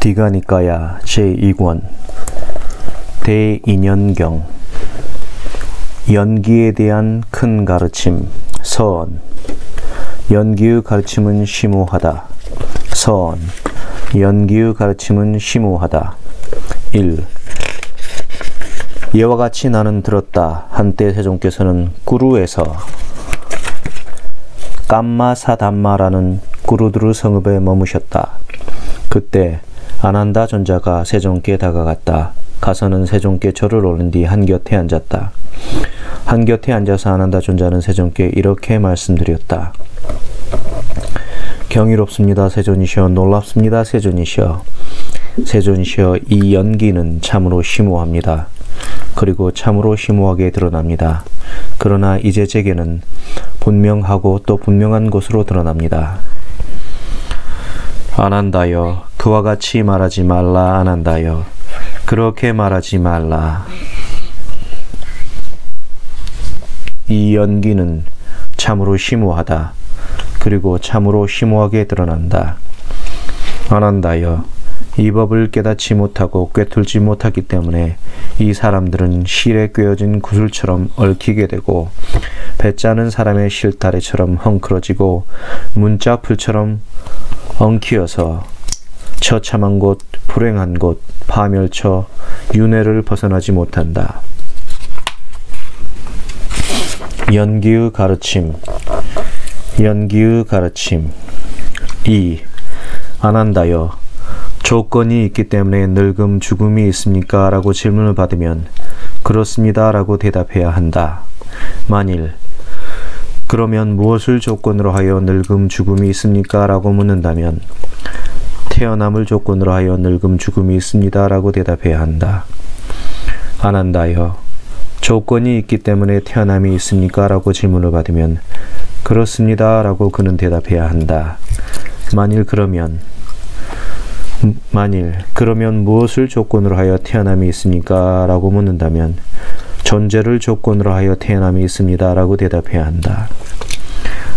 디가니까야 제2권 대인연경 연기에 대한 큰 가르침 서원 연기의 가르침은 심오하다. 서원 연기의 가르침은 심오하다. 1. 이와 같이 나는 들었다. 한때 세종께서는 꾸루에서 깜마사담마라는 꾸루두르 성읍에 머무셨다. 그때 아난다 존자가 세종께 다가갔다. 가서는 세종께 절을 오른 뒤 한곁에 앉았다. 한곁에 앉아서 아난다 존자는 세종께 이렇게 말씀드렸다. 경이롭습니다 세존이시여. 놀랍습니다 세존이시여. 세존이시여, 이 연기는 참으로 심오합니다. 그리고 참으로 심오하게 드러납니다. 그러나 이제 제게는 분명하고 또 분명한 것으로 드러납니다. 아난다여, 그와 같이 말하지 말라. 아난다여, 그렇게 말하지 말라. 이 연기는 참으로 심오하다. 그리고 참으로 심오하게 드러난다. 아난다여, 이 법을 깨닫지 못하고 꿰뚫지 못하기 때문에 이 사람들은 실에 꿰어진 구슬처럼 얽히게 되고 배짜는 사람의 실타래처럼 헝클어지고 문자풀처럼 엉키어서 처참한 곳, 불행한 곳, 파멸처, 윤회를 벗어나지 못한다. 연기의 가르침 연기의 가르침 2. 아난다여, 조건이 있기 때문에 늙음, 죽음이 있습니까? 라고 질문을 받으면 그렇습니다 라고 대답해야 한다. 만일 그러면 무엇을 조건으로 하여 늙음, 죽음이 있습니까? 라고 묻는다면 태어남을 조건으로 하여 늙음, 죽음이 있습니다 라고 대답해야 한다. 아난다여, 조건이 있기 때문에 태어남이 있습니까? 라고 질문을 받으면 그렇습니다 라고 그는 대답해야 한다. 만일 그러면 무엇을 조건으로 하여 태어남이 있습니까? 라고 묻는다면 존재를 조건으로 하여 태어남이 있습니다 라고 대답해야 한다.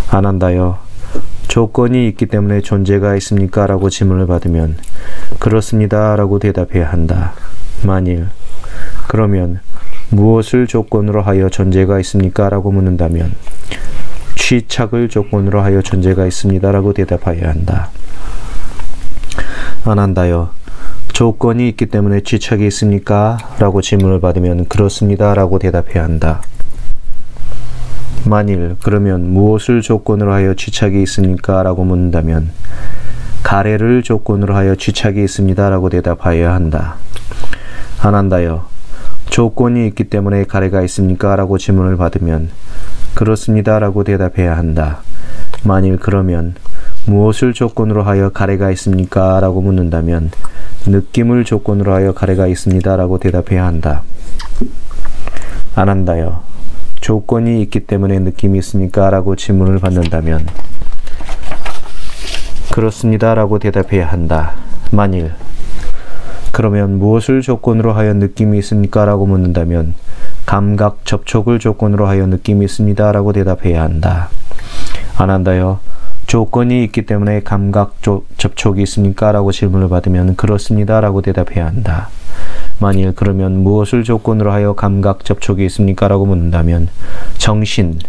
아난다여, 조건이 있기 때문에 존재가 있습니까? 라고 질문을 받으면 그렇습니다 라고 대답해야 한다. 만일 그러면 무엇을 조건으로 하여 존재가 있습니까? 라고 묻는다면 취착을 조건으로 하여 존재가 있습니다 라고 대답해야 한다. 아난다여, 조건이 있기 때문에 취착이 있습니까? 라고 질문을 받으면 그렇습니다 라고 대답해야 한다. 만일 그러면 무엇을 조건으로 하여 취착이 있습니까? 라고 묻는다면 가래를 조건으로 하여 취착이 있습니다 라고 대답하여야 한다. 아난다여, 조건이 있기 때문에 가래가 있습니까? 라고 질문을 받으면 그렇습니다 라고 대답해야 한다. 만일 그러면 무엇을 조건으로 하여 가래가 있습니까? 라고 묻는다면 느낌을 조건으로 하여 가래가 있습니다 라고 대답해야 한다. 아난다여, 조건이 있기 때문에 느낌이 있습니까? 라고 질문을 받는다면 그렇습니다 라고 대답해야 한다. 만일 그러면 무엇을 조건으로 하여 느낌이 있습니까? 라고 묻는다면 감각 접촉을 조건으로 하여 느낌이 있습니다 라고 대답해야 한다. 아난다여, 조건이 있기 때문에 감각 접촉이 있습니까? 라고 질문을 받으면 그렇습니다 라고 대답해야 한다. 만일 그러면 무엇을 조건으로 하여 감각 접촉이 있습니까? 라고 묻는다면 정신,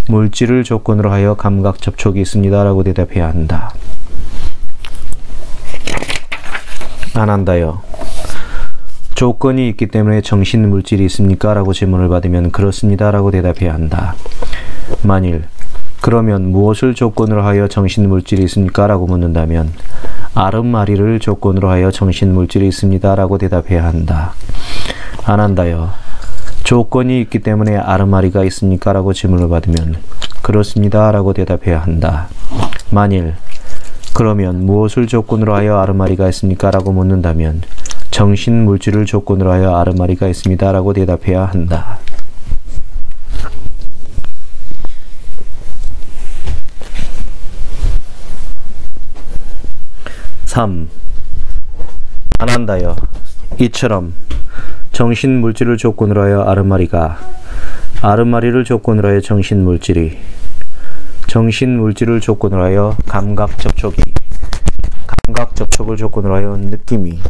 물질을 조건으로 하여 감각 접촉이 있습니다 라고 대답해야 한다. 아난다여, 조건이 있기 때문에 정신, 물질이 있습니까? 라고 질문을 받으면 그렇습니다 라고 대답해야 한다. 만일 그러면 무엇을 조건으로 하여 정신, 물질이 있습니까? 라고 묻는다면 아름마리를 조건으로 하여 정신, 물질이 있습니다 라고 대답해야 한다. 아난다여, 조건이 있기 때문에 아름마리가 있습니까? 라고 질문을 받으면 그렇습니다 라고 대답해야 한다. 만일 그러면 무엇을 조건으로 하여 아름마리가 있습니까? 라고 묻는다면 정신, 물질을 조건으로 하여 아름마리가 있습니다 라고 대답해야 한다. 3. 아난다여, 이처럼 정신, 물질을 조건으로 하여 아름마리를 조건으로 하여 정신, 물질을 조건으로 하여 감각 접촉이, 감각 접촉을 조건으로 하여 느낌이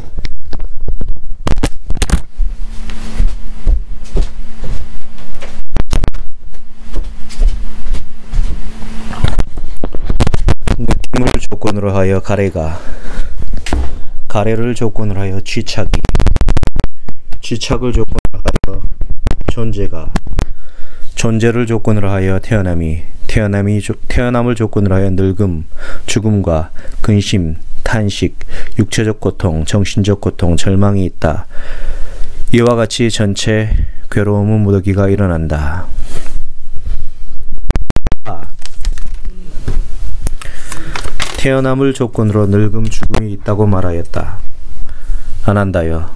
느낌을 조건으로 하여 가래를 조건으로 하여 쥐착을 조건으로 하여 존재를 조건으로 하여 태어남을 조건으로 하여 늙음, 죽음과 근심, 탄식, 육체적 고통, 정신적 고통, 절망이 있다. 이와 같이 전체 괴로움의 무더기가 일어난다. 태어남을 조건으로 늙음, 죽음이 있다고 말하였다. 안한다여.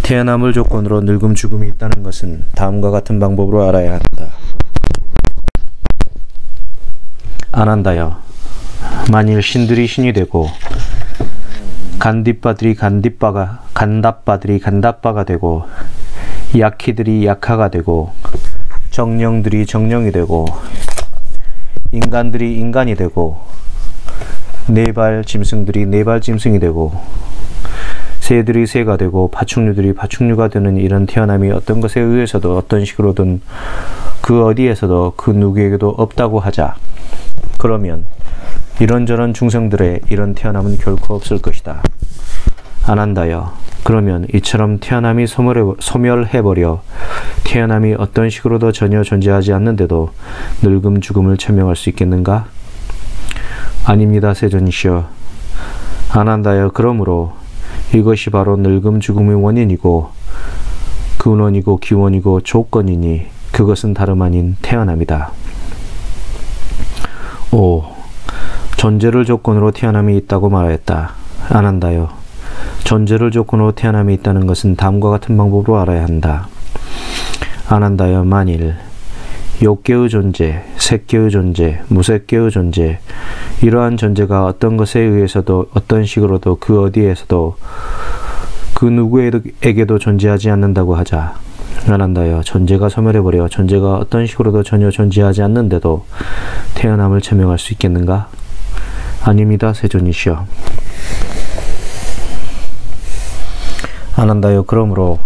태어남을 조건으로 늙음, 죽음이 있다는 것은 다음과 같은 방법으로 알아야 한다. 안한다여. 만일 신들이 신이 되고 간딧바들이 간답바가 되고 약희들이 약하가 되고 정령들이 정령이 되고 인간들이 인간이 되고 네발 짐승들이 네발 짐승이 되고 새들이 새가 되고 파충류들이 파충류가 되는 이런 태어남이 어떤 것에 의해서도 어떤 식으로든 그 어디에서도 그 누구에게도 없다고 하자. 그러면 이런저런 중생들의 이런 태어남은 결코 없을 것이다. 안한다여. 그러면 이처럼 태어남이 소멸해버려 태어남이 어떤 식으로도 전혀 존재하지 않는데도 늙음 죽음을 천명할 수 있겠는가? 아닙니다, 세존이시여. 안한다여. 그러므로 이것이 바로 늙음 죽음의 원인이고 근원이고 기원이고 조건이니 그것은 다름 아닌 태어남이다. 5. 존재를 조건으로 태어남이 있다고 말하였다. 안한다여. 존재를 조건으로 태어남이 있다는 것은 다음과 같은 방법으로 알아야 한다. 안한다여. 만일 욕계의 존재, 색계의 존재, 무색계의 존재, 이러한 존재가 어떤 것에 의해서도 어떤 식으로도 그 어디에서도 그 누구에게도 존재하지 않는다고 하자. 안한다여. 존재가 소멸해버려 존재가 어떤 식으로도 전혀 존재하지 않는데도 태어남을 천명할 수 있겠는가? 아닙니다, 세존이시여. 안한다여. 그러므로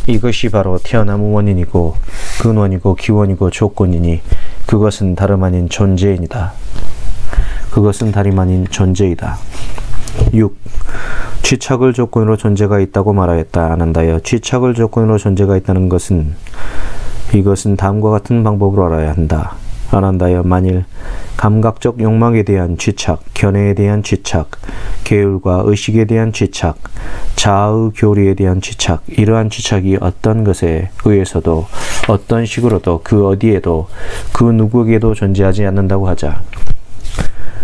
이것이 바로 태어남의 원인이고 근원이고 기원이고 조건이니 그것은 다름 아닌 존재이다. 그것은 다름 아닌 존재이다. 6. 취착을 조건으로 존재가 있다고 말하였다. 안한다여. 취착을 조건으로 존재가 있다는 것은 이것은 다음과 같은 방법으로 알아야 한다. 안한다여. 만일 감각적 욕망에 대한 취착, 견해에 대한 취착, 계율과 의식에 대한 취착, 자아의 교리에 대한 취착, 이러한 취착이 어떤 것에 의해서도 어떤 식으로도 그 어디에도 그 누구에게도 존재하지 않는다고 하자.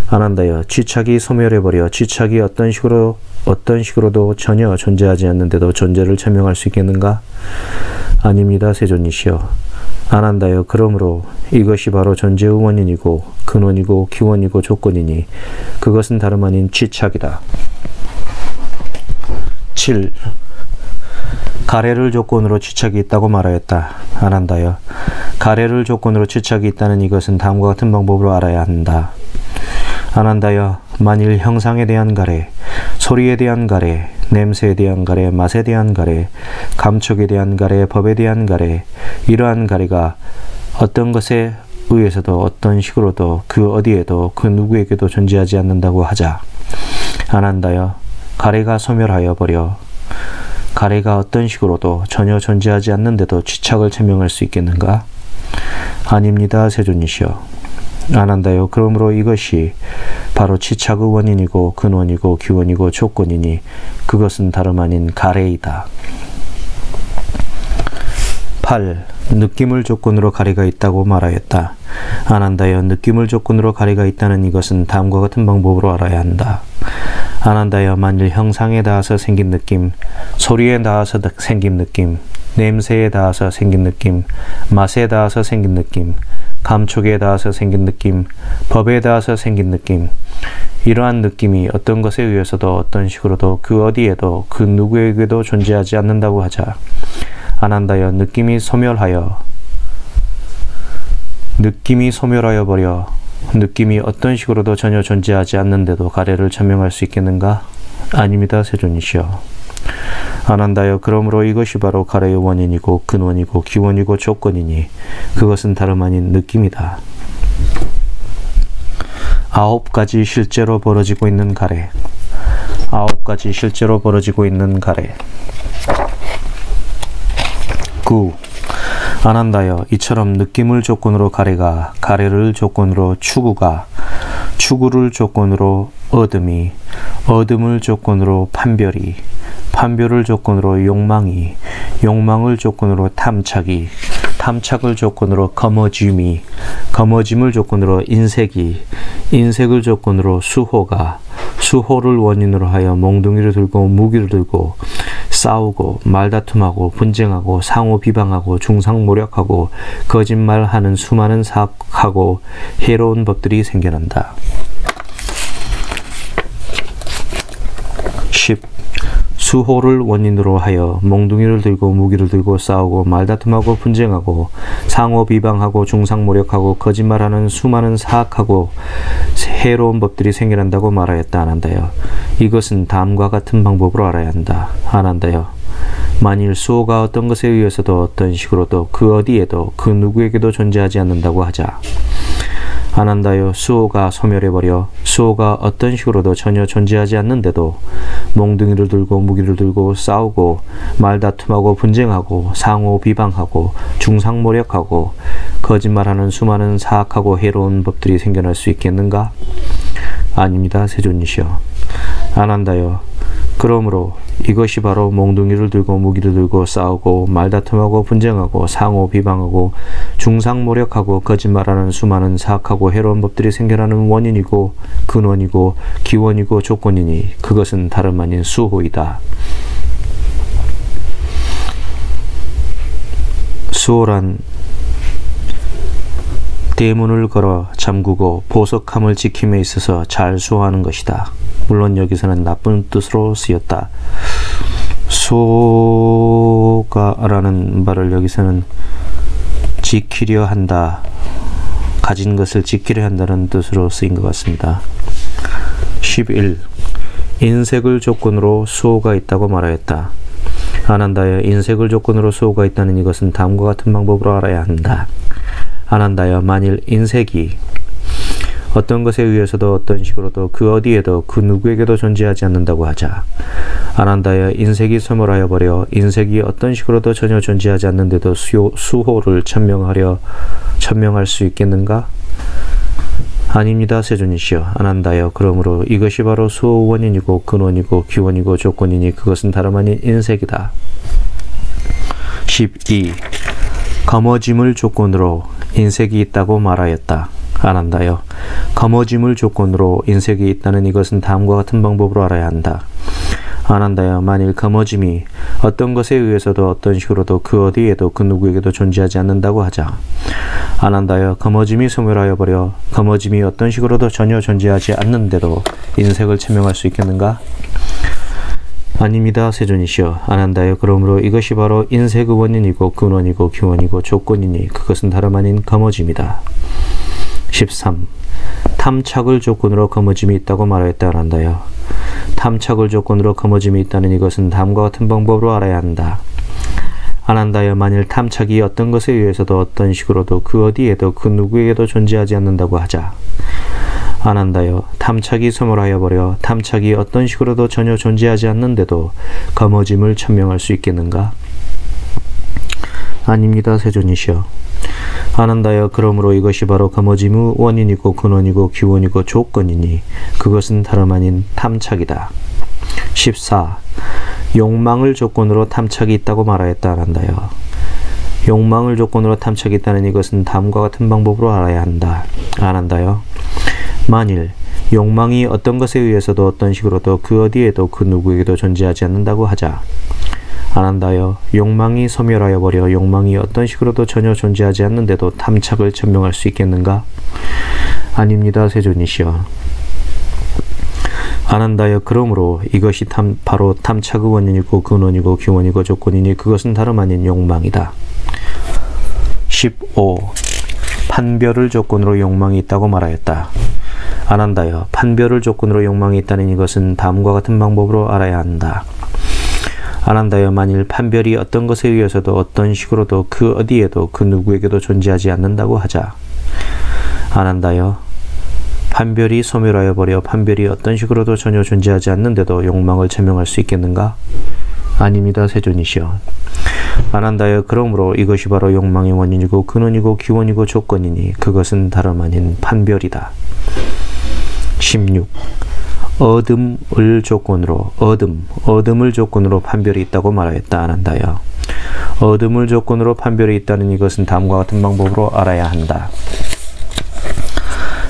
안한다여. 취착이 소멸해버려 취착이 어떤 식으로도 전혀 존재하지 않는데도 존재를 천명할 수 있겠는가? 아닙니다, 세존이시여. 안한다여. 그러므로 이것이 바로 존재의 원인이고 근원이고 기원이고 조건이니 그것은 다름 아닌 취착이다. 7. 가래를 조건으로 취착이 있다고 말하였다. 안한다여. 가래를 조건으로 취착이 있다는 이것은 다음과 같은 방법으로 알아야 한다. 안한다여. 만일 형상에 대한 가래, 소리에 대한 가래, 냄새에 대한 가래, 맛에 대한 가래, 감촉에 대한 가래, 법에 대한 가래, 이러한 가래가 어떤 것에 의해서도 어떤 식으로도 그 어디에도 그 누구에게도 존재하지 않는다고 하자. 안한다여. 가래가 소멸하여 버려 가래가 어떤 식으로도 전혀 존재하지 않는데도 취착을 천명할 수 있겠는가? 아닙니다, 세존이시여. 안한다요. 그러므로 이것이 바로 취착의 원인이고 근원이고 기원이고 조건이니 그것은 다름 아닌 가래이다. 8. 느낌을 조건으로 가래가 있다고 말하였다. 안한다여. 느낌을 조건으로 가래가 있다는 이것은 다음과 같은 방법으로 알아야 한다. 안한다여. 만일 형상에 닿아서 생긴 느낌, 소리에 닿아서 생긴 느낌, 냄새에 닿아서 생긴 느낌, 맛에 닿아서 생긴 느낌, 감촉에 닿아서 생긴 느낌, 법에 닿아서 생긴 느낌, 이러한 느낌이 어떤 것에 의해서도 어떤 식으로도 그 어디에도 그 누구에게도 존재하지 않는다고 하자. 안한다여. 느낌이 소멸하여 버려 느낌이 어떤 식으로도 전혀 존재하지 않는데도 가래를 천명할 수 있겠는가? 아닙니다, 세존이시여. 안한다여 그러므로 이것이 바로 가래의 원인이고 근원이고 기원이고 조건이니 그것은 다름 아닌 느낌이다. 9가지 실제로 벌어지고 있는 가래. 9가지 실제로 벌어지고 있는 가래. 9. 안한다여 이처럼 느낌을 조건으로 가래가, 가래를 조건으로 추구가, 추구를 조건으로 어둠이, 어둠을 조건으로 판별이, 판별을 조건으로 욕망이, 욕망을 조건으로 탐착이, 탐착을 조건으로 거머짐이, 거머짐을 조건으로 인색이, 인색을 조건으로 수호가, 수호를 원인으로 하여 몽둥이를 들고 무기를 들고 싸우고 말다툼하고 분쟁하고 상호 비방하고 중상모략하고 거짓말하는 수많은 사악하고 해로운 법들이 생겨난다. 10. 수호를 원인으로 하여 몽둥이를 들고 무기를 들고 싸우고 말다툼하고 분쟁하고 상호 비방하고 중상모략하고 거짓말하는 수많은 사악하고 해로운 법들이 생겨난다고 말하였다. 안한다여 이것은 다음과 같은 방법으로 알아야 한다. 안한다여 만일 수호가 어떤 것에 의해서도 어떤 식으로도 그 어디에도 그 누구에게도 존재하지 않는다고 하자. 안한다여 수호가 소멸해버려 수호가 어떤 식으로도 전혀 존재하지 않는데도 몽둥이를 들고 무기를 들고 싸우고 말다툼하고 분쟁하고 상호 비방하고 중상모략하고 거짓말하는 수많은 사악하고 해로운 법들이 생겨날 수 있겠는가? 아닙니다, 세존이시여. 안한다여 그러므로 이것이 바로 몽둥이를 들고 무기를 들고 싸우고 말다툼하고 분쟁하고 상호 비방하고 중상모략하고 거짓말하는 수많은 사악하고 해로운 법들이 생겨나는 원인이고 근원이고 기원이고 조건이니 그것은 다름 아닌 수호이다. 수호란 대문을 걸어 잠그고 보석함을 지킴에 있어서 잘 수호하는 것이다. 물론 여기서는 나쁜 뜻으로 쓰였다. 수호가라는 말을 여기서는 지키려 한다, 가진 것을 지키려 한다는 뜻으로 쓰인 것 같습니다. 11. 인색을 조건으로 수호가 있다고 말하였다. 안한다여 인색을 조건으로 수호가 있다는 이것은 다음과 같은 방법으로 알아야 한다. 안한다여 만일 인색이 어떤 것에 의해서도 어떤 식으로도 그 어디에도 그 누구에게도 존재하지 않는다고 하자. 안한다여 인색이 소멸하여 버려 인색이 어떤 식으로도 전혀 존재하지 않는데도 수호를 천명할 수 있겠는가? 아닙니다, 세존이시여. 안한다여 그러므로 이것이 바로 수호 원인이고 근원이고 기원이고 조건이니 그것은 다름 아닌 인색이다. 12. 거머짐을 조건으로 인색이 있다고 말하였다. 안한다여 거머짐을 조건으로 인색이 있다는 이것은 다음과 같은 방법으로 알아야 한다. 안한다여 만일 거머짐이 어떤 것에 의해서도 어떤 식으로도 그 어디에도 그 누구에게도 존재하지 않는다고 하자. 안한다여 거머짐이 소멸하여 버려 거머짐이 어떤 식으로도 전혀 존재하지 않는데도 인색을 천명할 수 있겠는가? 아닙니다, 세존이시여. 안한다여 그러므로 이것이 바로 인색의 원인이고 근원이고 기원이고 조건이니 그것은 다름 아닌 거머짐이다. 13. 탐착을 조건으로 거머짐이 있다고 말하였다. 안한다여 탐착을 조건으로 거머짐이 있다는 이것은 다음과 같은 방법으로 알아야 한다. 안한다여 만일 탐착이 어떤 것에 의해서도 어떤 식으로도 그 어디에도 그 누구에게도 존재하지 않는다고 하자. 안한다여 탐착이 소멸하여 버려 탐착이 어떤 식으로도 전혀 존재하지 않는데도 거머짐을 천명할 수 있겠는가? 아닙니다, 세존이시여. 안한다여 그러므로 이것이 바로 거머짐의 원인이고 근원이고 기원이고 조건이니 그것은 다름 아닌 탐착이다. 14. 욕망을 조건으로 탐착이 있다고 말하였다. 안한다여 욕망을 조건으로 탐착이 있다는 이것은 다음과 같은 방법으로 알아야 한다. 안한다여 만일 욕망이 어떤 것에 의해서도 어떤 식으로도 그 어디에도 그 누구에게도 존재하지 않는다고 하자. 안한다여 욕망이 소멸하여 버려 욕망이 어떤 식으로도 전혀 존재하지 않는데도 탐착을 천명할 수 있겠는가? 아닙니다, 세존이시여. 안한다여 그러므로 이것이 바로 탐착의 원인이고 근원이고 기원이고 조건이니 그것은 다름 아닌 욕망이다. 15. 판별을 조건으로 욕망이 있다고 말하였다. 안한다여 판별을 조건으로 욕망이 있다는 이것은 다음과 같은 방법으로 알아야 한다. 안한다여 만일 판별이 어떤 것에 의해서도 어떤 식으로도 그 어디에도 그 누구에게도 존재하지 않는다고 하자. 안한다여 판별이 소멸하여 버려 판별이 어떤 식으로도 전혀 존재하지 않는데도 욕망을 제명할 수 있겠는가? 아닙니다, 세존이시여. 안한다여 그러므로 이것이 바로 욕망의 원인이고 근원이고 기원이고 조건이니 그것은 다름 아닌 판별이다. 16. 얻음을 조건으로 얻음을 조건으로 판별이 있다고 말하였다. 안한다여 얻음을 조건으로 판별이 있다는 이것은 다음과 같은 방법으로 알아야 한다.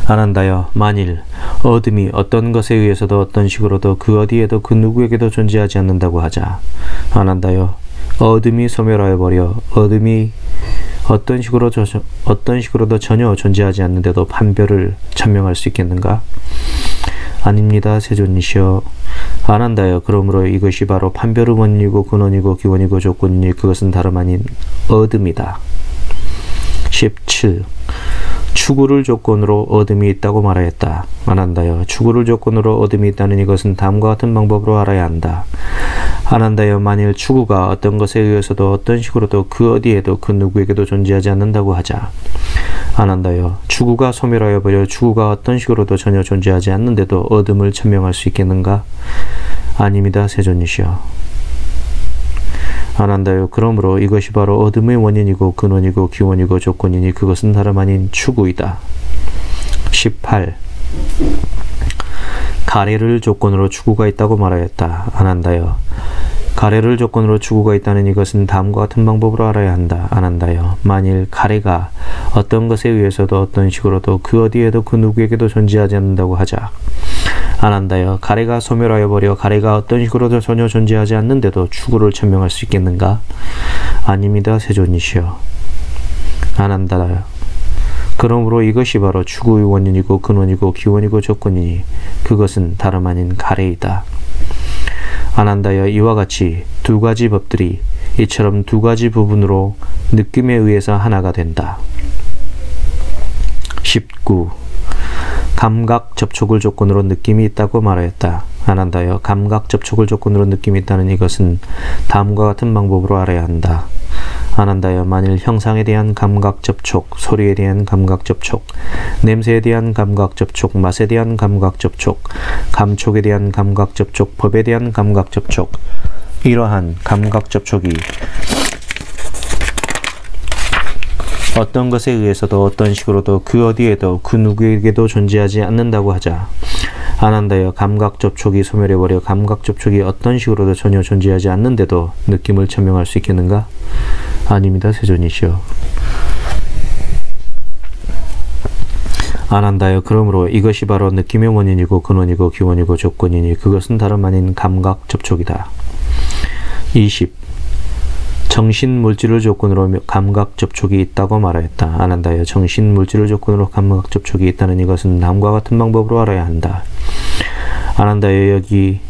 안한다여 만일 얻음이 어떤 것에 의해서도 어떤 식으로도 그 어디에도 그 누구에게도 존재하지 않는다고 하자. 안한다여 얻음이 소멸하여 버려 얻음이 어떤 식으로도 전혀 존재하지 않는데도 판별을 천명할 수 있겠는가? 아닙니다, 세존이시여. 안한다여 그러므로 이것이 바로 판별의 원인이고 근원이고 기원이고 조건이니 그것은 다름 아닌 얻음이다. 17. 추구를 조건으로 얻음이 있다고 말하였다. 안한다여 추구를 조건으로 얻음이 있다는 이것은 다음과 같은 방법으로 알아야 한다. 안한다여 만일 추구가 어떤 것에 의해서도 어떤 식으로도 그 어디에도 그 누구에게도 존재하지 않는다고 하자. 안한다여 추구가 소멸하여 버려 추구가 어떤 식으로도 전혀 존재하지 않는데도 얻음을 천명할 수 있겠는가? 아닙니다, 세존이시여. 안한다여 그러므로 이것이 바로 얻음의 원인이고 근원이고 기원이고 조건이니 그것은 다름 아닌 추구이다. 18. 가래를 조건으로 추구가 있다고 말하였다. 안한다여 가래를 조건으로 추구가 있다는 이것은 다음과 같은 방법으로 알아야 한다. 안한다여 만일 가래가 어떤 것에 의해서도 어떤 식으로도 그 어디에도 그 누구에게도 존재하지 않는다고 하자. 안한다여 가래가 소멸하여 버려 가래가 어떤 식으로도 전혀 존재하지 않는데도 추구를 천명할 수 있겠는가? 아닙니다, 세존이시여. 안한다여 그러므로 이것이 바로 추구의 원인이고 근원이고 기원이고 조건이니 그것은 다름 아닌 가래이다. 안한다여 이와 같이 두 가지 법들이 이처럼 두 가지 부분으로 느낌에 의해서 하나가 된다. 19. 감각 접촉을 조건으로 느낌이 있다고 말하였다. 안한다여 감각 접촉을 조건으로 느낌이 있다는 이것은 다음과 같은 방법으로 알아야 한다. 안한다여 만일 형상에 대한 감각 접촉, 소리에 대한 감각 접촉, 냄새에 대한 감각 접촉, 맛에 대한 감각 접촉, 감촉에 대한 감각 접촉, 법에 대한 감각 접촉, 이러한 감각 접촉이 어떤 것에 의해서도 어떤 식으로도 그 어디에도 그 누구에게도 존재하지 않는다고 하자. 안한다여 감각 접촉이 소멸해버려 감각 접촉이 어떤 식으로도 전혀 존재하지 않는데도 느낌을 천명할 수 있겠는가? 아닙니다, 세존이시여. 안한다여 그러므로 이것이 바로 느낌의 원인이고 근원이고 기원이고 조건이니 그것은 다름 아닌 감각 접촉이다. 20. 정신 물질을 조건으로 감각 접촉이 있다고 말하였다. 안한다여 정신 물질을 조건으로 감각 접촉이 있다는 이것은 다음과 같은 방법으로 알아야 한다. 안한다여 여기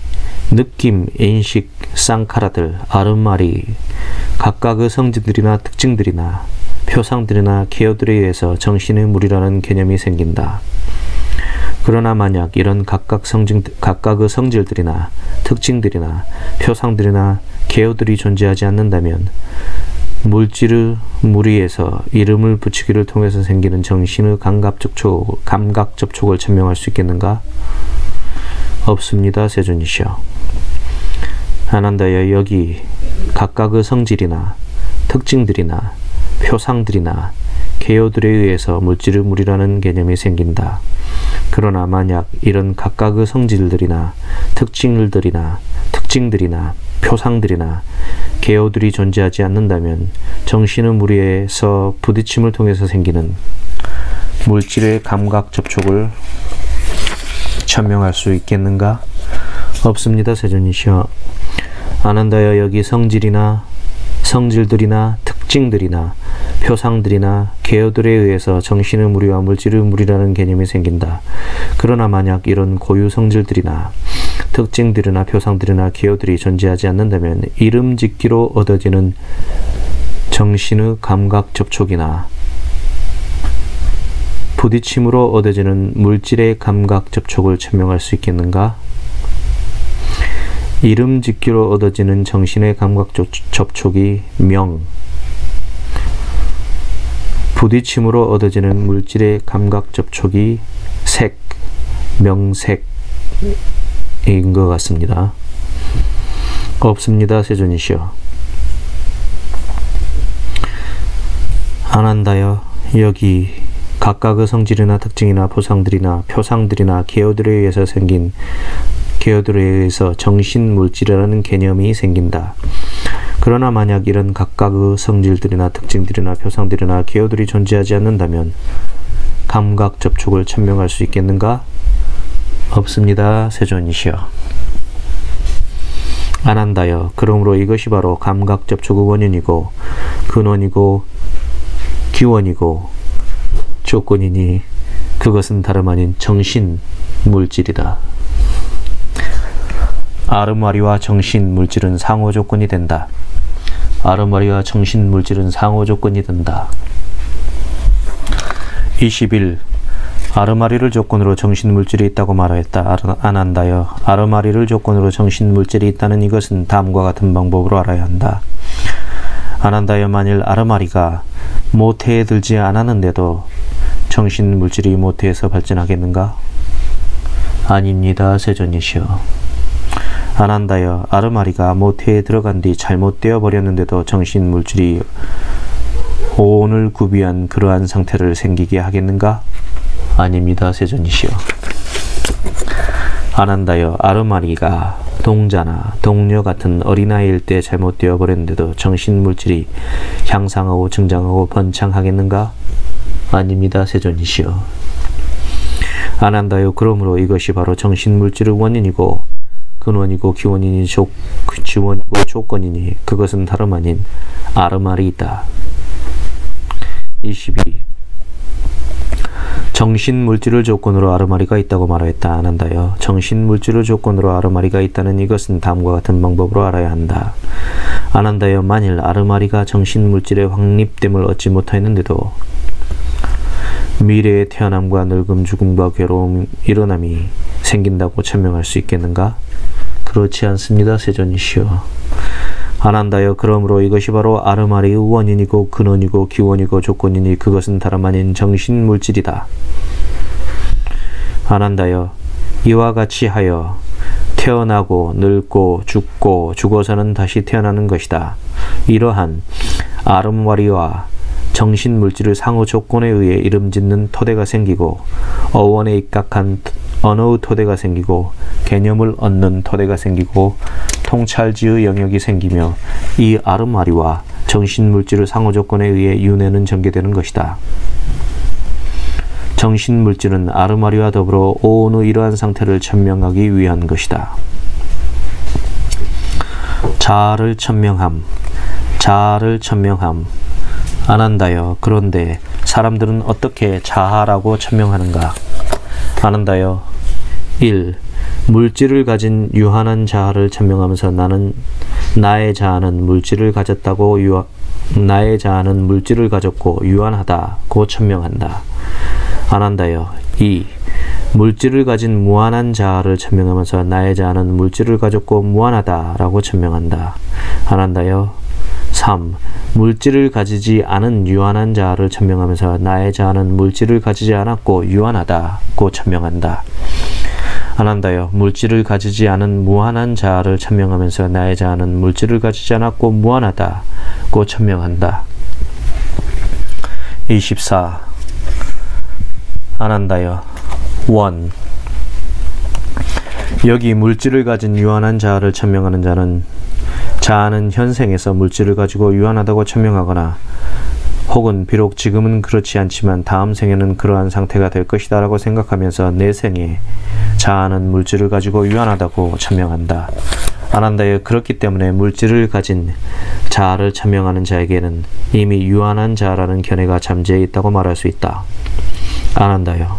느낌, 인식, 쌍카라들, 아름마리 각각의 성질들이나 특징들이나 표상들이나 개요들에 의해서 정신의 물이라는 개념이 생긴다. 그러나 만약 이런 각각의 성질들이나 특징들이나 표상들이나 개요들이 존재하지 않는다면 물질의 무리에서 이름을 붙이기를 통해서 생기는 정신의 감각 접촉을 천명할 수 있겠는가? 없습니다, 세존이시여. 안한다여 여기 각각의 성질이나 특징들이나 표상들이나 개요들에 의해서 물질의 물이라는 개념이 생긴다. 그러나 만약 이런 각각의 성질들이나 특징들이나 표상들이나 개요들이 존재하지 않는다면 정신의 무리에서 부딪힘을 통해서 생기는 물질의 감각 접촉을 천명할 수 있겠는가? 없습니다, 세존이시여. 안한다여 여기 성질들이나 특징들이나 표상들이나 개요들에 의해서 정신의 무리와 물질의 무리라는 개념이 생긴다. 그러나 만약 이런 고유 성질들이나 특징들이나 표상들이나 개요들이 존재하지 않는다면 이름 짓기로 얻어지는 정신의 감각 접촉이나 부딪힘으로 얻어지는 물질의 감각 접촉을 천명할 수 있겠는가? 이름 짓기로 얻어지는 정신의 감각 접촉이 명, 부딪힘으로 얻어지는 물질의 감각 접촉이 색, 명색인 것 같습니다. 없습니다. 세존이시여. 안한다여 여기 각각의 성질이나 특징이나 보상들이나 표상들이나 개요들에 의해서 생긴 개요들에 의해서 정신물질이라는 개념이 생긴다. 그러나 만약 이런 각각의 성질들이나 특징들이나 표상들이나 개요들이 존재하지 않는다면 감각 접촉을 천명할 수 있겠는가? 없습니다. 세존이시여. 안한다여 그러므로 이것이 바로 감각 접촉의 원인이고 근원이고 기원이고 조건이니 그것은 다름 아닌 정신 물질이다. 아르마리와 정신 물질은 상호 조건이 된다. 아르마리와 정신 물질은 상호 조건이 된다. 21. 아르마리를 조건으로 정신 물질이 있다고 말하였다. 안한다여 아르마리를 조건으로 정신 물질이 있다는 이것은 다음과 같은 방법으로 알아야 한다. 안한다여 만일 아르마리가 모태에 들지 않았는데도 정신 물질이 모태에서 발전하겠는가? 아닙니다. 세존이시여. 안한다여 아르마리가 모태에 들어간 뒤 잘못되어 버렸는데도 정신 물질이 오온을 구비한 그러한 상태를 생기게 하겠는가? 아닙니다. 세존이시여. 안한다여 아르마리가 동자나 동녀 같은 어린아이일 때 잘못되어 버렸는데도 정신 물질이 향상하고 증장하고 번창하겠는가? 아닙니다. 세존이시여. 안한다여 그러므로 이것이 바로 정신 물질의 원인이고 근원이고 기원이니 지원이고 조건이니 그것은 다름 아닌 아르마리이다. 22. 정신물질을 조건으로 아르마리가 있다고 말하였다. 안한다여 정신물질을 조건으로 아르마리가 있다는 이것은 다음과 같은 방법으로 알아야 한다. 안한다여 만일 아르마리가 정신물질의 확립됨을 얻지 못하였는데도 미래의 태어남과 늙음, 죽음과 괴로움, 일어남이 생긴다고 천명할 수 있겠는가? 그렇지 않습니다. 세존이시여. 안한다여 그러므로 이것이 바로 아르마리의 원인이고 근원이고 기원이고 조건이니 그것은 다름 아닌 정신물질이다. 안한다여 이와 같이 하여 태어나고 늙고 죽고 죽어서는 다시 태어나는 것이다. 이러한 아르마리와 정신물질의 상호 조건에 의해 이름짓는 토대가 생기고 어원에 입각한 언어의 토대가 생기고 개념을 얻는 토대가 생기고 통찰지의 영역이 생기며 이 아르마리와 정신물질의 상호 조건에 의해 윤회는 전개되는 것이다. 정신물질은 아르마리와 더불어 오온의 이러한 상태를 천명하기 위한 것이다. 자아를 천명함. 자아를 천명함. 안한다여 그런데 사람들은 어떻게 자아라고 천명하는가? 안한다여 1. 물질을 가진 유한한 자아를 천명하면서 나의 자아는 물질을 가졌다고 나의 자아는 물질을 가졌고 유한하다고 천명한다. 안한다여 2. 물질을 가진 무한한 자아를 천명하면서 나의 자아는 물질을 가졌고 무한하다라고 천명한다. 안한다여 3. 물질을 가지지 않은 유한한 자아를 천명하면서 나의 자아는 물질을 가지지 않았고 유한하다고 천명한다. 안한다여 물질을 가지지 않은 무한한 자아를 천명하면서 나의 자아는 물질을 가지지 않았고 무한하다고 천명한다. 24. 안한다여 1. 여기 물질을 가진 유한한 자아를 천명하는 자아는 현생에서 물질을 가지고 유한하다고 천명하거나 혹은 비록 지금은 그렇지 않지만 다음 생에는 그러한 상태가 될 것이다 라고 생각하면서 내 생에 자아는 물질을 가지고 유한하다고 천명한다. 안한다여 그렇기 때문에 물질을 가진 자아를 천명하는 자에게는 이미 유한한 자아라는 견해가 잠재해 있다고 말할 수 있다. 안한다여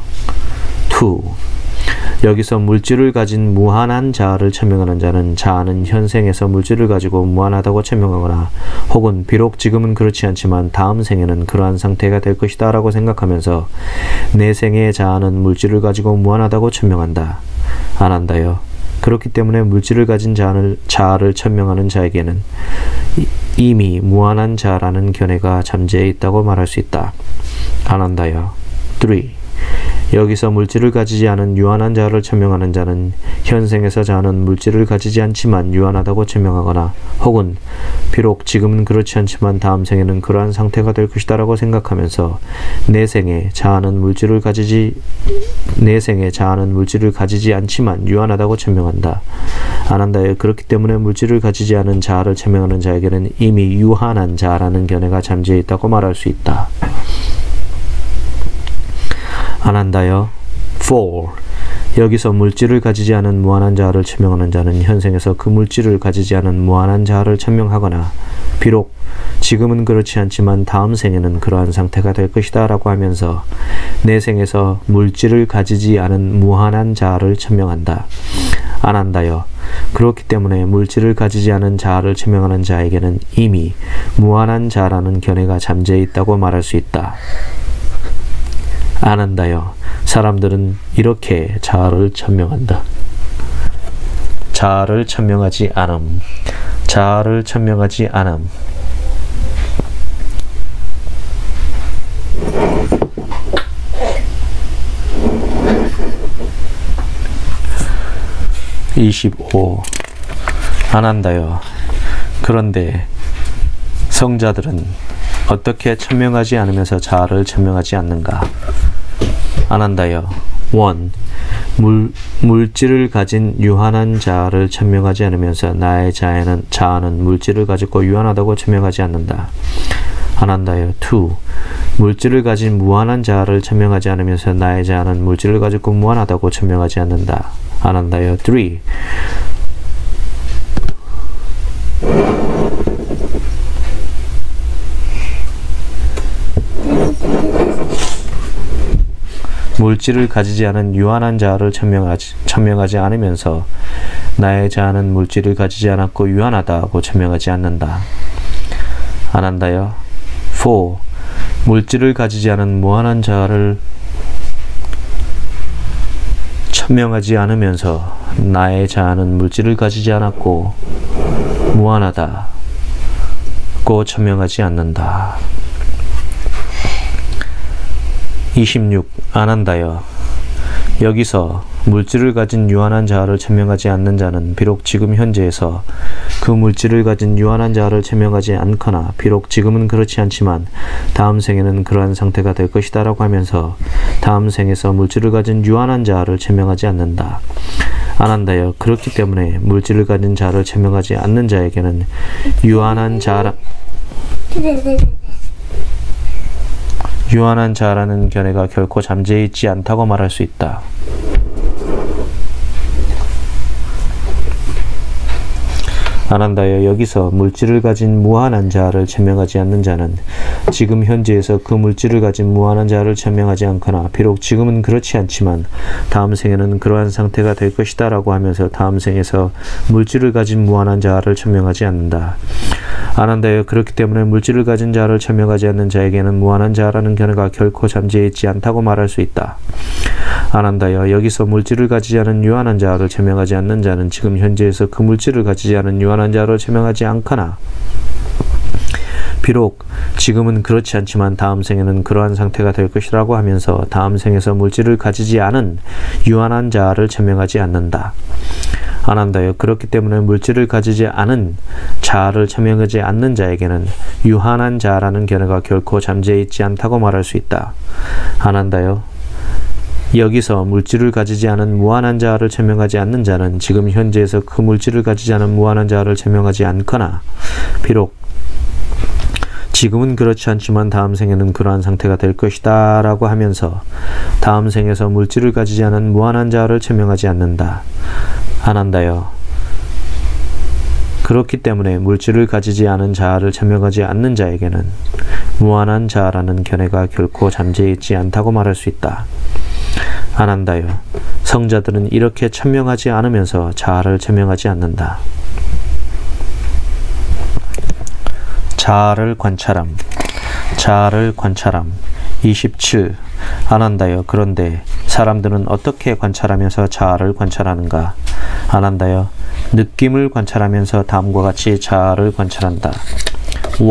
2. 여기서 물질을 가진 무한한 자아를 천명하는 자는 자아는 현생에서 물질을 가지고 무한하다고 천명하거나 혹은 비록 지금은 그렇지 않지만 다음 생에는 그러한 상태가 될 것이다 라고 생각하면서 내 생의 자아는 물질을 가지고 무한하다고 천명한다. 안 한다요. 그렇기 때문에 물질을 가진 자아를 천명하는 자에게는 이미 무한한 자라는 견해가 잠재해 있다고 말할 수 있다. 안 한다요. 3. 여기서 물질을 가지지 않은 유한한 자아를 천명하는 자는 현생에서 자아는 물질을 가지지 않지만 유한하다고 천명하거나 혹은 비록 지금은 그렇지 않지만 다음 생에는 그러한 상태가 될 것이다 라고 생각하면서 내 생에 자아는 물질을 가지지 않지만 유한하다고 천명한다. 안 한다요. 그렇기 때문에 물질을 가지지 않은 자아를 천명하는 자에게는 이미 유한한 자아라는 견해가 잠재해 있다고 말할 수 있다. 안 한다요. 4. 여기서 물질을 가지지 않은 무한한 자아를 천명하는 자는 현생에서 그 물질을 가지지 않은 무한한 자아를 천명하거나 비록 지금은 그렇지 않지만 다음 생에는 그러한 상태가 될 것이다 라고 하면서 내 생에서 물질을 가지지 않은 무한한 자아를 천명한다. 안 한다요. 그렇기 때문에 물질을 가지지 않은 자아를 천명하는 자에게는 이미 무한한 자아라는 견해가 잠재해 있다고 말할 수 있다. 안 한다요. 사람들은 이렇게 자아를 천명한다. 자아를 천명하지 않음. 자아를 천명하지 않음. (25) 안 한다요. 그런데 성자들은 어떻게 천명하지 않으면서 자아를 천명하지 않는가? 안 한다요. 1. 물질을 가진 유한한 자아를 천명하지 않으면서 나의 자아는 물질을 가지고 유한하다고 천명하지 않는다. 안 한다요. 2. 물질을 가진 무한한 자아를 천명하지 않으면서 나의 자아는 물질을 가지고 무한하다고 천명하지 않는다. 안 한다요. 3. 물질을 가지지 않은 유한한 자아를 천명하지 않으면서 나의 자아는 물질을 가지지 않았고 유한하다고 천명하지 않는다. 안 한다요. 4. 물질을 가지지 않은 무한한 자아를 천명하지 않으면서 나의 자아는 물질을 가지지 않았고 무한하다고 천명하지 않는다. 26. 안 한다요. 여기서 물질을 가진 유한한 자아를 천명하지 않는 자는 비록 지금 현재에서 그 물질을 가진 유한한 자아를 천명하지 않거나 비록 지금은 그렇지 않지만 다음 생에는 그러한 상태가 될 것이다 라고 하면서 다음 생에서 물질을 가진 유한한 자아를 천명하지 않는다. 안 한다요. 그렇기 때문에 물질을 가진 자아를 천명하지 않는 자에게는 유한한 자아라는 견해가 결코 잠재해 있지 않다고 말할 수 있다. 안 한다요. 여기서 물질을 가진 무한한 자아를 천명하지 않는 자는 지금 현재에서 그 물질을 가진 무한한 자아를 천명하지 않거나 비록 지금은 그렇지 않지만 다음 생에는 그러한 상태가 될 것이다 라고 하면서 다음 생에서 물질을 가진 무한한 자아를 천명하지 않는다. 안 한다요. 그렇기 때문에 물질을 가진 자아를 천명하지 않는 자에게는 무한한 자아라는 견해가 결코 잠재해 있지 않다고 말할 수 있다. 안 한다요. 여기서 물질을 가지지 않은 유한한 자아를 천명하지 않는 자는 지금 현재에서 그 물질을 가지지 않은 유한한 자아를 천명하지 않거나 비록 지금은 그렇지 않지만 다음 생에는 그러한 상태가 될 것이라고 하면서 다음 생에서 물질을 가지지 않은 유한한 자아를 천명하지 않는다. 안 한다요. 그렇기 때문에 물질을 가지지 않은 자아를 천명하지 않는 자에게는 유한한 자아라는 견해가 결코 잠재해 있지 않다고 말할 수 있다. 안 한다요. 여기서 물질을 가지지 않은 무한한 자아를 천명하지 않는 자는 지금 현재에서 그 물질을 가지지 않은 무한한 자아를 천명하지 않거나 비록 지금은 그렇지 않지만 다음 생에는 그러한 상태가 될 것이다 라고 하면서 다음 생에서 물질을 가지지 않은 무한한 자아를 천명하지 않는다. 안 한다요. 그렇기 때문에 물질을 가지지 않은 자아를 천명하지 않는 자에게는 무한한 자아라는 견해가 결코 잠재해 있지 않다고 말할 수 있다. 안 한다요. 성자들은 이렇게 천명하지 않으면서 자아를 천명하지 않는다. 자아를 관찰함. 자아를 관찰함. 27. 안한다여 그런데 사람들은 어떻게 관찰하면서 자아를 관찰하는가? 안한다여 느낌을 관찰하면서 다음과 같이 자아를 관찰한다. 1.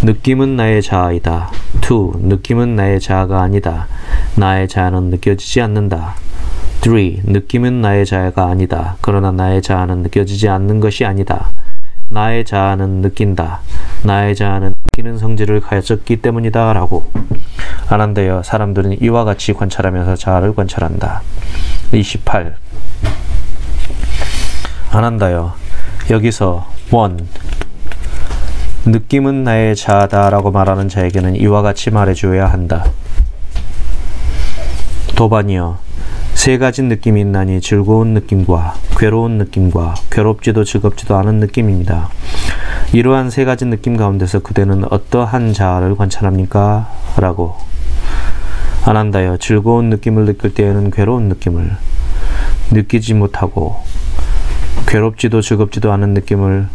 느낌은 나의 자아이다. 2. 느낌은 나의 자아가 아니다. 나의 자아는 느껴지지 않는다. 3. 느낌은 나의 자아가 아니다. 그러나 나의 자아는 느껴지지 않는 것이 아니다. 나의 자아는 느낀다. 나의 자아는 느끼는 성질을 가졌기 때문이다. 라고. 안한다여 사람들은 이와 같이 관찰하면서 자아를 관찰한다. 28. 안한다여 여기서 1. 느낌은 나의 자아다 라고 말하는 자에게는 이와 같이 말해주어야 한다. 도반이여 세 가지 느낌이 있나니 즐거운 느낌과 괴로운 느낌과 괴롭지도 즐겁지도 않은 느낌입니다. 이러한 세 가지 느낌 가운데서 그대는 어떠한 자아를 관찰합니까? 라고. 안한다여 즐거운 느낌을 느낄 때에는 괴로운 느낌을 느끼지 못하고 괴롭지도 즐겁지도 않은 느낌을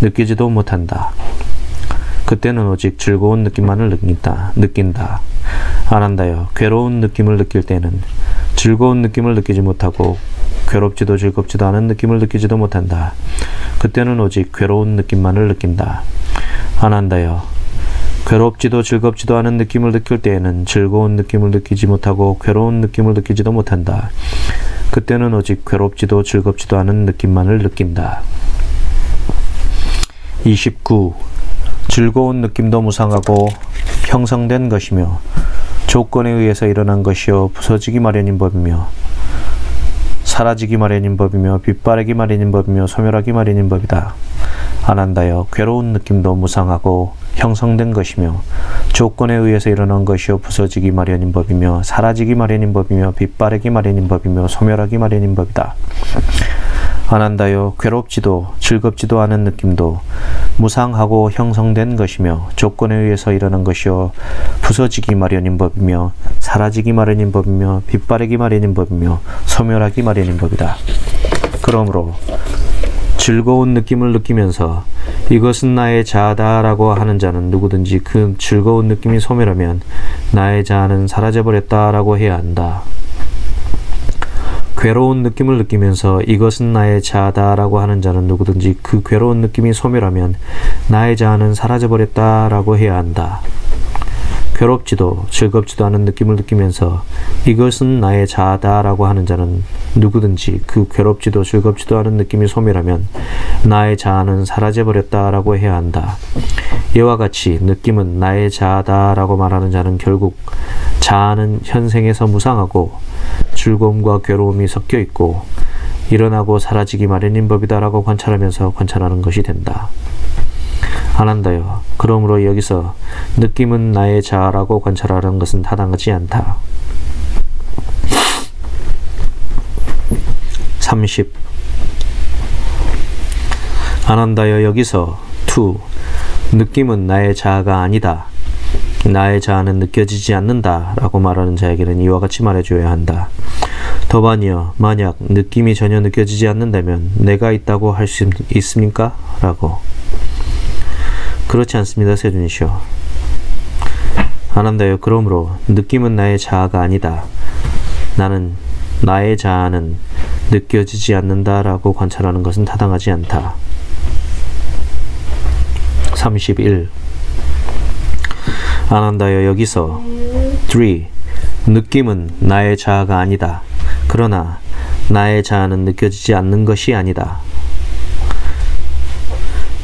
느끼지도 못한다. 그때는 오직 즐거운 느낌만을 느낀다. 안한다여 괴로운 느낌을 느낄 때는 즐거운 느낌을 느끼지 못하고 괴롭지도 즐겁지도 않은 느낌을 느끼지도 못한다. 그때는 오직 괴로운 느낌만을 느낀다. 안한다여 괴롭지도 즐겁지도 않은 느낌을 느낄 때에는 즐거운 느낌을 느끼지 못하고 괴로운 느낌을 느끼지도 못한다. 그때는 오직 괴롭지도 즐겁지도 않은 느낌만을 느낀다. 29. 즐거운 느낌도 무상하고 형성된 것이며 조건에 의해서 일어난 것이요 부서지기 마련인 법이며 사라지기 마련인 법이며 빛바래기 마련인 법이며 소멸하기 마련인 법이다. 안한다여 괴로운 느낌도 무상하고 형성된 것이며 조건에 의해서 일어난 것이요 부서지기 마련인 법이며 사라지기 마련인 법이며 빛바래기 마련인 법이며 소멸하기 마련인 법이다. 안한다여 괴롭지도 즐겁지도 않은 느낌도 무상하고 형성된 것이며 조건에 의해서 일어난 것이요 부서지기 마련인 법이며 사라지기 마련인 법이며 빛바래기 마련인 법이며 소멸하기 마련인 법이다. 그러므로 즐거운 느낌을 느끼면서 이것은 나의 자아다 라고 하는 자는 누구든지 그 즐거운 느낌이 소멸하면 나의 자아는 사라져버렸다 라고 해야 한다. 괴로운 느낌을 느끼면서 이것은 나의 자아다 라고 하는 자는 누구든지 그 괴로운 느낌이 소멸하면 나의 자아는 사라져버렸다 라고 해야 한다. 괴롭지도 즐겁지도 않은 느낌을 느끼면서 이것은 나의 자아다 라고 하는 자는 누구든지 그 괴롭지도 즐겁지도 않은 느낌이 소멸하면 나의 자아는 사라져버렸다 라고 해야 한다. 이와 같이 느낌은 나의 자아다 라고 말하는 자는 결국 자아는 현생에서 무상하고 즐거움과 괴로움이 섞여 있고 일어나고 사라지기 마련인 법이다 라고 관찰하면서 관찰하는 것이 된다. 안한다여 그러므로 여기서 느낌은 나의 자아라고 관찰하는 것은 타당하지 않다. 30. 안한다여 여기서 2. 느낌은 나의 자아가 아니다. 나의 자아는 느껴지지 않는다 라고 말하는 자에게는 이와 같이 말해줘야 한다. 더반이여 만약 느낌이 전혀 느껴지지 않는다면 내가 있다고 할 수 있습니까? 라고. 그렇지 않습니다. 세준이시여. 안한다여 그러므로 느낌은 나의 자아가 아니다. 나의 자아는 느껴지지 않는다 라고 관찰하는 것은 타당하지 않다. 31. 안한다여 여기서 3. 느낌은 나의 자아가 아니다. 그러나 나의 자아는 느껴지지 않는 것이 아니다.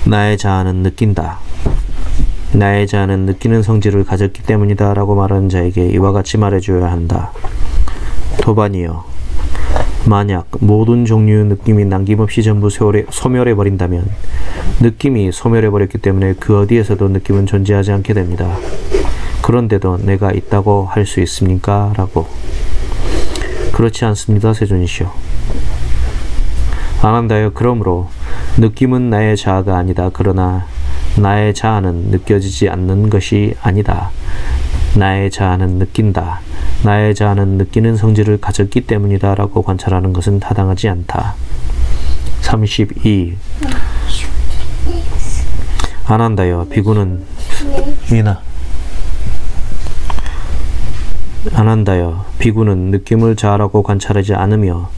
나의 자아는 느낀다. 나의 자아는 느끼는 성질을 가졌기 때문이다 라고 말하는 자에게 이와 같이 말해줘야 한다. 도반이여 만약 모든 종류의 느낌이 남김없이 전부 소멸해버린다면 느낌이 소멸해버렸기 때문에 그 어디에서도 느낌은 존재하지 않게 됩니다. 그런데도 내가 있다고 할 수 있습니까? 라고. 그렇지 않습니다. 세존이시여. 안한다여 그러므로 느낌은 나의 자아가 아니다. 그러나 나의 자아는 느껴지지 않는 것이 아니다. 나의 자아는 느낀다. 나의 자아는 느끼는 성질을 가졌기 때문이다 라고 관찰하는 것은 타당하지 않다. 32. 아난다여 비구는 아난다여 비구는 느낌을 자아라고 관찰하지 않으며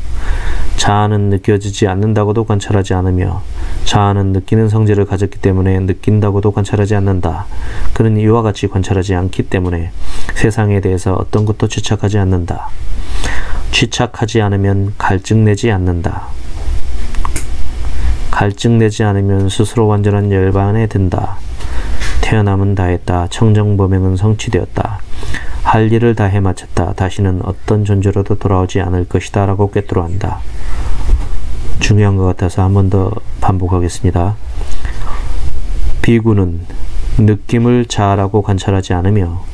자아는 느껴지지 않는다고도 관찰하지 않으며 자아는 느끼는 성질을 가졌기 때문에 느낀다고도 관찰하지 않는다. 그는 이와 같이 관찰하지 않기 때문에 세상에 대해서 어떤 것도 취착하지 않는다. 취착하지 않으면 갈증내지 않는다. 갈증내지 않으면 스스로 완전한 열반에 든다. 태어남은 다했다. 청정범행은 성취되었다. 할 일을 다해 마쳤다. 다시는 어떤 존재로도 돌아오지 않을 것이다 라고 꿰뚫어한다. 중요한 것 같아서 한 번 더 반복하겠습니다. 비구는 느낌을 자아라고 관찰하지 않으며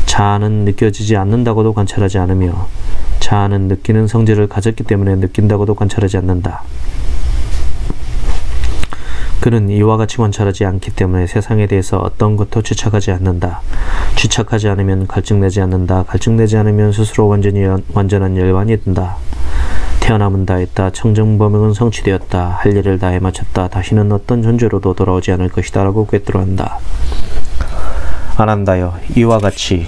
자아는 느껴지지 않는다고도 관찰하지 않으며 자아는 느끼는 성질을 가졌기 때문에 느낀다고도 관찰하지 않는다. 그는 이와 같이 관찰하지 않기 때문에 세상에 대해서 어떤 것도 취착하지 않는다. 취착하지 않으면 갈증내지 않는다. 갈증내지 않으면 스스로 완전한 열반이 든다. 태어남은 다했다. 청정범행은 성취되었다. 할 일을 다해 마쳤다. 다시는 어떤 존재로도 돌아오지 않을 것이다 라고 꿰뚫어한다. 아난다여 이와 같이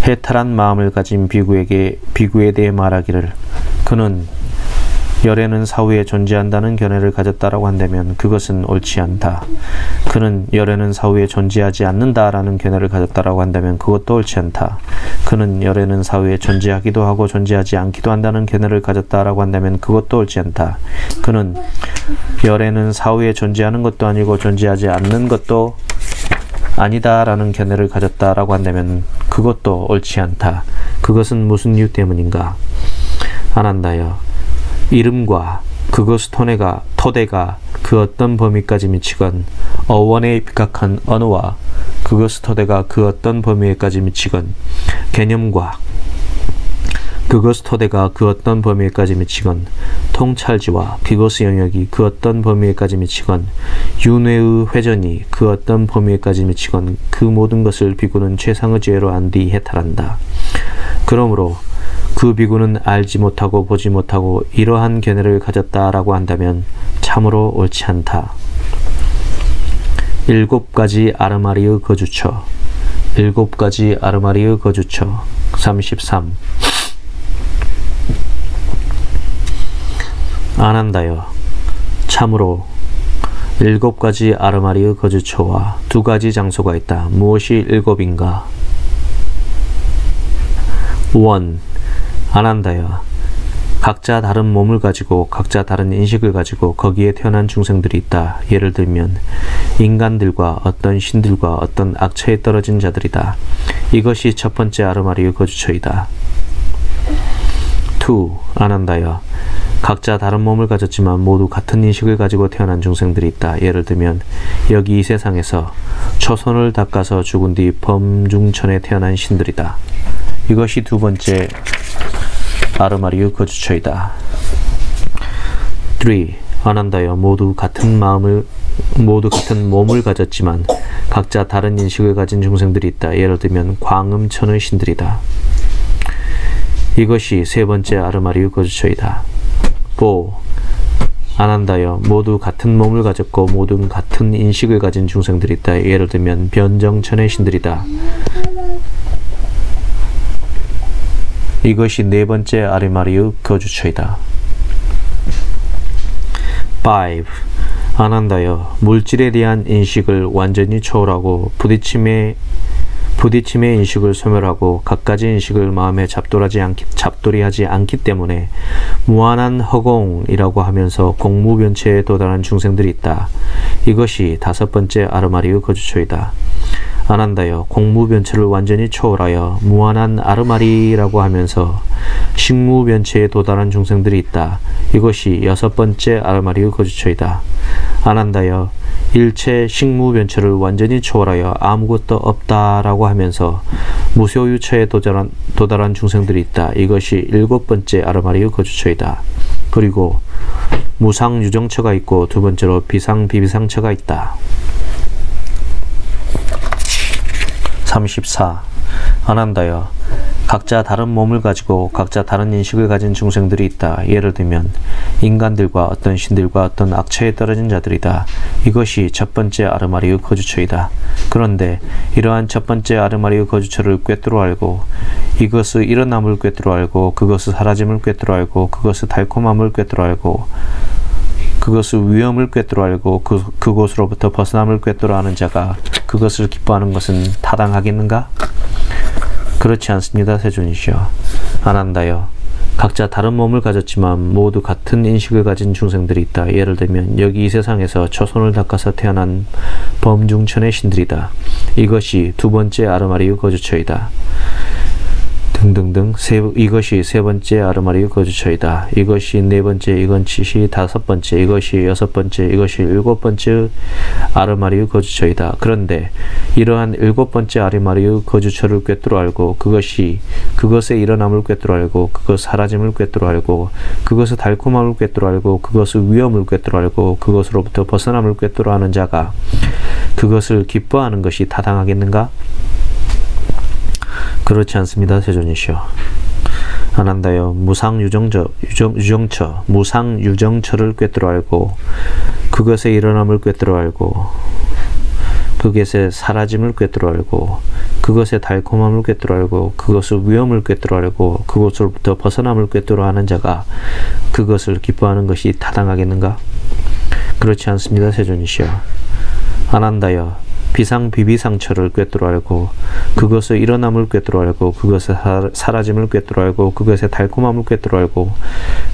해탈한 마음을 가진 비구에 대해 말하기를 그는 열에는 사후에 존재한다는 견해를 가졌다라고 한다면 그것은 옳지 않다. 그는 열에는 사후에 존재하지 않는다라는 견해를 가졌다라고 한다면 그것도 옳지 않다. 그는 열에는 사후에 존재하기도 하고 존재하지 않기도 한다는 견해를 가졌다라고 한다면 그것도 옳지 않다. 그는 열에는 사후에 존재하는 것도 아니고 존재하지 않는 것도 아니다라는 견해를 가졌다라고 한다면 그것도 옳지 않다. 그것은 무슨 이유 때문인가? 아난다여 이름과 그것의 토대가 그 어떤 범위까지 미치건 어원에 입각한 언어와 그것의 토대가 그 어떤 범위에까지 미치건 개념과 그것의 토대가 그 어떤 범위에까지 미치건 통찰지와 그것의 영역이 그 어떤 범위에까지 미치건 윤회의 회전이 그 어떤 범위에까지 미치건 그 모든 것을 비구는 최상의 지혜로 안 뒤 해탈한다. 그러므로 그 비구는 알지 못하고 보지 못하고 이러한 견해를 가졌다라고 한다면 참으로 옳지 않다. 7가지 아르마리의 거주처 7가지 아르마리의 거주처 33. 아난다여 참으로 7가지 아르마리의 거주처와 2가지 장소가 있다. 무엇이 7인가? 1. 아난다여 각자 다른 몸을 가지고 각자 다른 인식을 가지고 거기에 태어난 중생들이 있다. 예를 들면 인간들과 어떤 신들과 어떤 악처에 떨어진 자들이다. 이것이 첫 번째 아르마리의 거주처이다. 2. 아난다여 각자 다른 몸을 가졌지만 모두 같은 인식을 가지고 태어난 중생들이 있다. 예를 들면 여기 이 세상에서 초선을 닦아서 죽은 뒤 범중천에 태어난 신들이다. 이것이 2번째 아르마리의 거주처이다. 3. 아난다여 모두 같은 몸을 가졌지만 각자 다른 인식을 가진 중생들이 있다. 예를 들면 광음천의 신들이다. 이것이 3번째 아르마리의 거주처이다. 4. 아난다여 모두 같은 몸을 가졌고 모두 같은 인식을 가진 중생들이 있다. 예를 들면 변정천의 신들이다. 이것이 4번째 아르마리의 거주처이다. 5. 아난다여 물질에 대한 인식을 완전히 초월하고 부딪힘의 인식을 소멸하고 갖가지 인식을 마음에 잡돌이하지 않기 때문에 무한한 허공이라고 하면서 공무변체에 도달한 중생들이 있다. 이것이 5번째 아르마리의 거주처이다. 아난다여 공무변체를 완전히 초월하여 무한한 아르마리라고 하면서 식무변체에 도달한 중생들이 있다. 이것이 6번째 아르마리의 거주처이다. 아난다여 일체 식무변체를 완전히 초월하여 아무것도 없다라고 하면서 무소유처에 도달한 중생들이 있다. 이것이 7번째 아르마리의 거주처이다. 그리고 무상유정처가 있고 2번째로 비상비비상처가 있다. 34. 아난다여 각자 다른 몸을 가지고 각자 다른 인식을 가진 중생들이 있다. 예를 들면 인간들과 어떤 신들과 어떤 악처에 떨어진 자들이다. 이것이 첫 번째 아르마리의 거주처이다. 그런데 이러한 첫 번째 아르마리의 거주처를 꿰뚫어 알고 이것의 일어남을 꿰뚫어 알고 그것의 사라짐을 꿰뚫어 알고 그것의 달콤함을 꿰뚫어 알고 그것의 위험을 꿰뚫어 알고 그곳으로부터 벗어남을 꿰뚫어 아는 자가 그것을 기뻐하는 것은 타당하겠는가? 그렇지 않습니다. 세존이시여. 아난다여. 각자 다른 몸을 가졌지만 모두 같은 인식을 가진 중생들이 있다. 예를 들면 여기 이 세상에서 초손을 닦아서 태어난 범중천의 신들이다. 이것이 두 번째 아르마리의 거주처이다. 등등등. 이것이 세 번째 아르마리의 거주처이다. 이것이 네 번째, 이것이 다섯 번째, 이것이 여섯 번째, 이것이 일곱 번째 아르마리의 거주처이다. 그런데 이러한 일곱 번째 아르마리의 거주처를 꿰뚫어 알고 그것의 일어남을 꿰뚫어 알고 그것 사라짐을 꿰뚫어 알고 그것의 달콤함을 꿰뚫어 알고 그것의 위험을 꿰뚫어 알고 그것으로부터 벗어남을 꿰뚫어 아는 자가 그것을 기뻐하는 것이 타당하겠는가? 그렇지 않습니다. 세존이시여. 아난다여. 무상유정처를 꿰뚫어 알고 그것의 일어남을 꿰뚫어 알고 그것의 사라짐을 꿰뚫어 알고 그것의 달콤함을 꿰뚫어 알고 그것의 위험을 꿰뚫어 알고 그것으로부터 벗어남을 꿰뚫어 아는 자가 그것을 기뻐하는 것이 타당하겠는가? 그렇지 않습니다. 세존이시여. 아난다여. 비비상처를 꿰뚫어 알고 그것의 일어남을 꿰뚫어 알고 그것의 사라짐을 꿰뚫어 알고 그것의 달콤함을 꿰뚫어 알고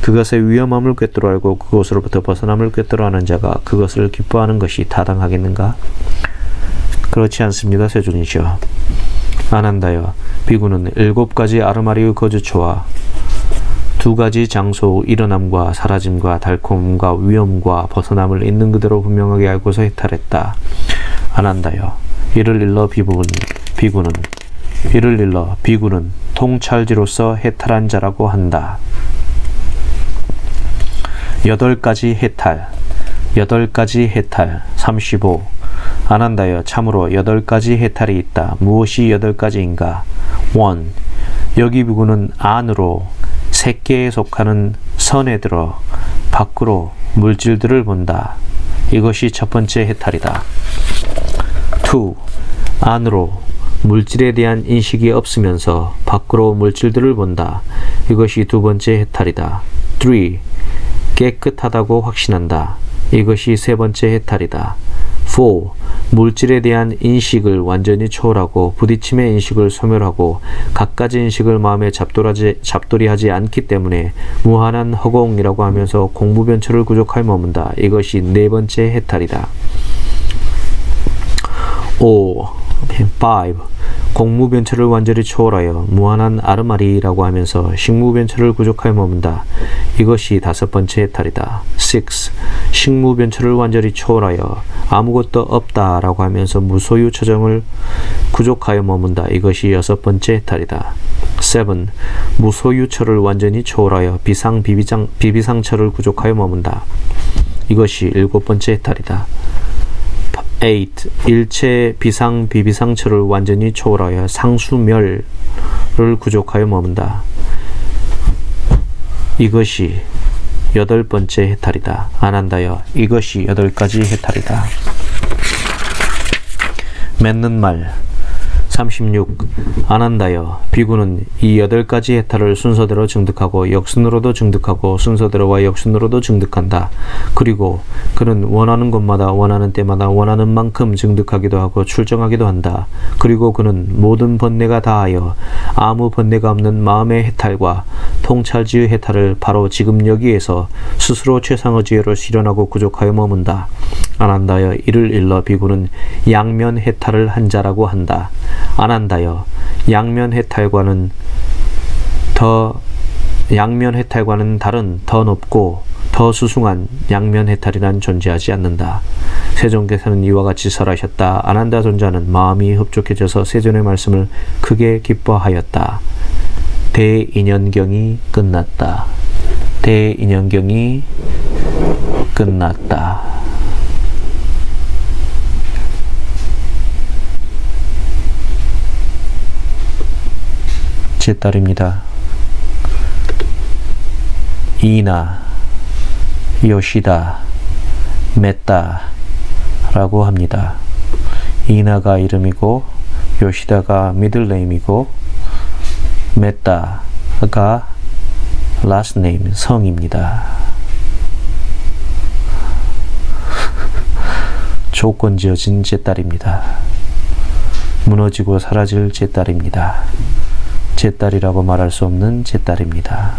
그것의 위험함을 꿰뚫어 알고 그것으로부터 벗어남을 꿰뚫어 아는 자가 그것을 기뻐하는 것이 타당하겠는가? 그렇지 않습니다. 세존이시여. 아난다여. 비구는 7가지 아르마리의 거주처와 2가지 장소 일어남과 사라짐과 달콤함과 위험과 벗어남을 있는 그대로 분명하게 알고서 해탈했다. 아난다여. 이를 일러 비구는 통찰지로서 해탈한 자라고 한다. 8가지 해탈 35. 아난다여. 참으로 8가지 해탈이 있다. 무엇이 8가지인가? 1. 여기 비구는 안으로 색계에 속하는 선에 들어 밖으로 물질들을 본다. 이것이 첫 번째 해탈이다. 2. 안으로 물질에 대한 인식이 없으면서 밖으로 물질들을 본다. 이것이 두 번째 해탈이다. 3. 깨끗하다고 확신한다. 이것이 세 번째 해탈이다. 4. 물질에 대한 인식을 완전히 초월하고 부딪힘의 인식을 소멸하고 갖가지 인식을 마음에 잡돌이하지 않기 때문에 무한한 허공이라고 하면서 공무변처를 구족하여 머문다. 이것이 네 번째 해탈이다. 5. 공무변처를 완전히 초월하여 무한한 아르마리라고 하면서 식무변처를 구족하여 머문다. 이것이 다섯 번째 해탈이다. 6. 식무변처를 완전히 초월하여 아무것도 없다라고 하면서 무소유 처정을 구족하여 머문다. 이것이 여섯 번째 해탈이다. 7. 무소유처를 완전히 초월하여 비비상처를 구족하여 머문다. 이것이 일곱 번째 해탈이다. 8. 일체 비비상처를 완전히 초월하여 상수멸을 구족하여 머문다. 이것이 여덟 번째 해탈이다. 아난다여. 이것이 8가지 해탈이다. 맺는 말 36. 아난다여. 비구는 이 8가지 해탈을 순서대로 증득하고 역순으로도 증득하고 순서대로와 역순으로도 증득한다. 그리고 그는 원하는 곳마다 원하는 때마다 원하는 만큼 증득하기도 하고 출정하기도 한다. 그리고 그는 모든 번뇌가 다하여 아무 번뇌가 없는 마음의 해탈과 통찰지의 해탈을 바로 지금 여기에서 스스로 최상의 지혜로 실현하고 구족하여 머문다. 아난다여. 이를 일러 비구는 양면 해탈을 한 자라고 한다. 아난다여. 양면 해탈과는 다른 더 높고 더 수승한 양면 해탈이란 존재하지 않는다. 세존께서는 이와 같이 설하셨다. 아난다 존자는 마음이 흡족해져서 세존의 말씀을 크게 기뻐하였다. 대인연경이 끝났다. 대인연경이 끝났다. 제 딸입니다. 이나, 요시다, 메따 라고 합니다. 이나가 이름이고 요시다가 미들네임이고 메따가 last name, 성입니다. 조건 지어진 제 딸입니다. 무너지고 사라질 제 딸입니다. 제 딸이라고 말할 수 없는 제 딸입니다.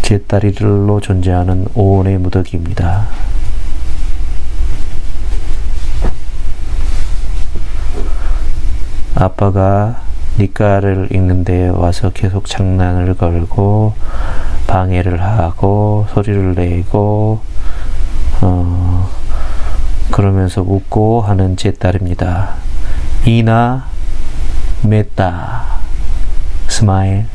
제 딸이로 존재하는 오온의 무더기입니다. 아빠가 니까를 읽는데 와서 계속 장난을 걸고 방해를 하고 소리를 내고 그러면서 웃고 하는 제 딸입니다. 이나 메따 스마일